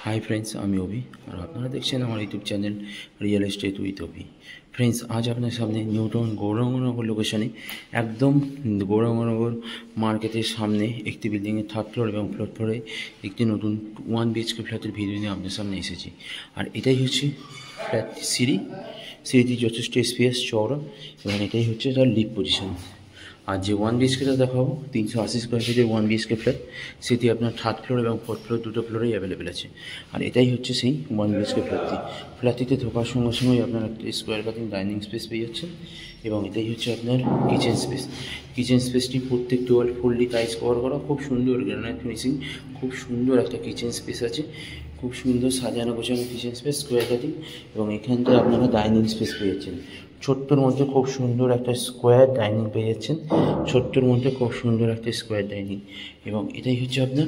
Hi friends আমি অভি আর আপনারা দেখছেন আমার YouTube channel real estate with Abhi. Friends আজ আপনার সামনে নিউটাউন গৌরাঙ্গনগর লোকেশনে একদম গৌরাঙ্গনগর মার্কেটের সামনে একটি বিল্ডিংয়ের থার্ড ফ্লোর এবং ফোর্থ ফ্লোরে একটি নতুন 1 BHK ফ্ল্যাটের ভিডিও নিয়ে আপনার সামনে এসেছি। আর এটাই হচ্ছে ফ্ল্যাট সিঁড়িটি যথেষ্ট স্পেস চওড়া এবং এটাই হচ্ছে তার লিফট পজিশন। আর যে 1 BHKটা দেখাবো 380 স্কোয়ার ফিটের 1 BHK ফ্ল্যাট, সেটি আপনার থার্ড ফ্লোর এবং ফোর্থ ফ্লোর দুটো ফ্লোরেই অ্যাভেলেবেল আছে। আর এটাই হচ্ছে সেই 1 BHK ফ্ল্যাটটিতে ঢোকার সঙ্গে সঙ্গেই আপনার একটা স্কোয়ার কাটিং ডাইনিং স্পেস পেয়ে যাচ্ছেন এবং এটাই হচ্ছে আপনার কিচেন স্পেসটি প্রত্যেকটি ওয়াল ফুললি টাইলস কভার করা, খুব সুন্দর গ্রানাইট ফিনিশিং, খুব সুন্দর একটা কিচেন স্পেস আছে, খুব সুন্দর সাজানো গোছানো কিচেন স্পেস স্কোয়ার কাটিং এবং এখানটায় আপনারা ডাইনিং স্পেস পেয়ে যাচ্ছেন। ছোট্টর মধ্যে খুব সুন্দর একটা স্কোয়ার ডাইনিং পেয়ে যাচ্ছেন, ছোট্টর মধ্যে খুব সুন্দর একটা স্কোয়ার ডাইনিং এবং এটাই হচ্ছে আপনার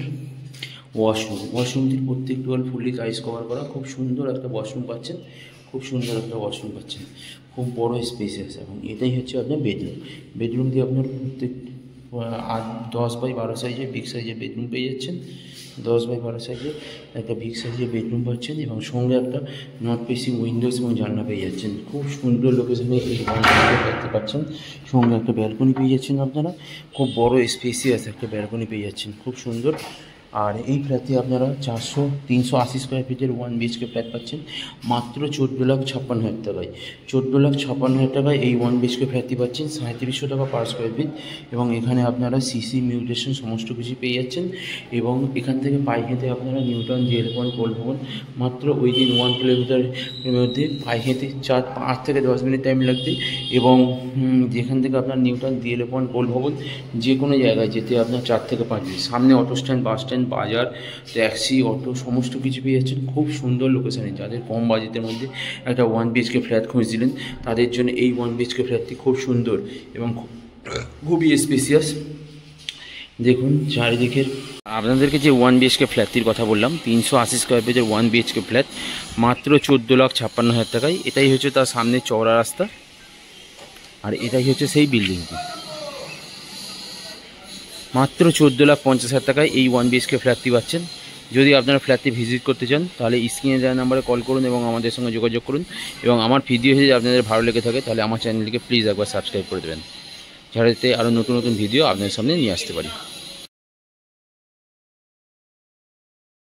ওয়াশরুমটির প্রত্যেকটি ওয়াল ফুললি টাইলস কভার করা, খুব সুন্দর একটা ওয়াশরুম পাচ্ছেন, খুব বড় স্পেসিয়াস এবং এটাই হচ্ছে আপনার বেডরুম দিয়ে আপনার প্রত্যেক 10x12 সাইজের বিগ সাইজের বেডরুম পেয়ে যাচ্ছেন, 10x12 সাইজের একটা বিগ সাইজের বেডরুম পাচ্ছেন এবং সঙ্গে একটা নর্থ ফেসিং উইন্ডোজ এবং জানলা পেয়ে যাচ্ছেন। খুব সুন্দর লোকেশনে এই দেখতে পাচ্ছেন, সঙ্গে একটা ব্যালকনি পেয়ে যাচ্ছেন আপনারা, খুব বড় স্পেসিয়াস একটা ব্যালকনি পেয়ে যাচ্ছেন, খুব সুন্দর। আর এই ফ্ল্যাটে আপনারা 380 স্কোয়ার ফিটের 1 BHK ফ্ল্যাট পাচ্ছেন মাত্র 14,56,000 টাকায়। 14,56,000 টাকায় এই 1 BHK ফ্ল্যাটটি পাচ্ছেন 3700 টাকা পার স্কোয়ার ফিট এবং এখানে আপনারা সিসি মিউটেশন সমস্ত কিছু পেয়ে যাচ্ছেন এবং এখান থেকে পায়ে হেঁটে আপনারা নিউটাউন জেল পয়েন্ট কোল ভবন মাত্র উইদিন 1 কিলোমিটারের মধ্যে পায়ে হেঁটে 8 থেকে 10 মিনিট টাইম লাগবে এবং যেখান থেকে আপনার নিউটাউন জেল পয়েন্ট কোল ভবন যে কোনো জায়গায় যেতে আপনার 4 থেকে 5 মিনিট, সামনে অটো স্ট্যান্ড, বাস স্ট্যান্ড, বাজার, ট্যাক্সি, অটো সমস্ত কিছু পেয়ে যাচ্ছেন খুব সুন্দর লোকেশানে। যাদের কম বাজেটের মধ্যে একটা 1 BHK ফ্ল্যাট খুঁজছিলেন তাদের জন্য এই 1 BHK ফ্ল্যাটটি খুব সুন্দর এবং খুবই স্পেসিয়াস। দেখুন চারিদিকের আপনাদেরকে যে 1 BHK ফ্ল্যাটটির কথা বললাম 380 স্কোয়ার ফিটের 1 BHK ফ্ল্যাট মাত্র 14,56,000 টাকায়। এটাই হচ্ছে তার সামনে চওড়া রাস্তা আর এটাই হচ্ছে সেই বিল্ডিংটি। মাত্র 14,50,000 টাকায় এই 1 BHK ফ্ল্যাটটি পাচ্ছেন। যদি আপনারা ফ্ল্যাটটি ভিজিট করতে চান তাহলে স্ক্রিনে দেওয়া নাম্বারে কল করুন এবং আমাদের সঙ্গে যোগাযোগ করুন এবং আমার ভিডিও যদি আপনাদের ভালো লেগে থাকে তাহলে আমার চ্যানেলটিকে প্লিজ একবার সাবস্ক্রাইব করে দেবেন, যাতে আরও নতুন নতুন ভিডিও আপনাদের সামনে নিয়ে আসতে পারি।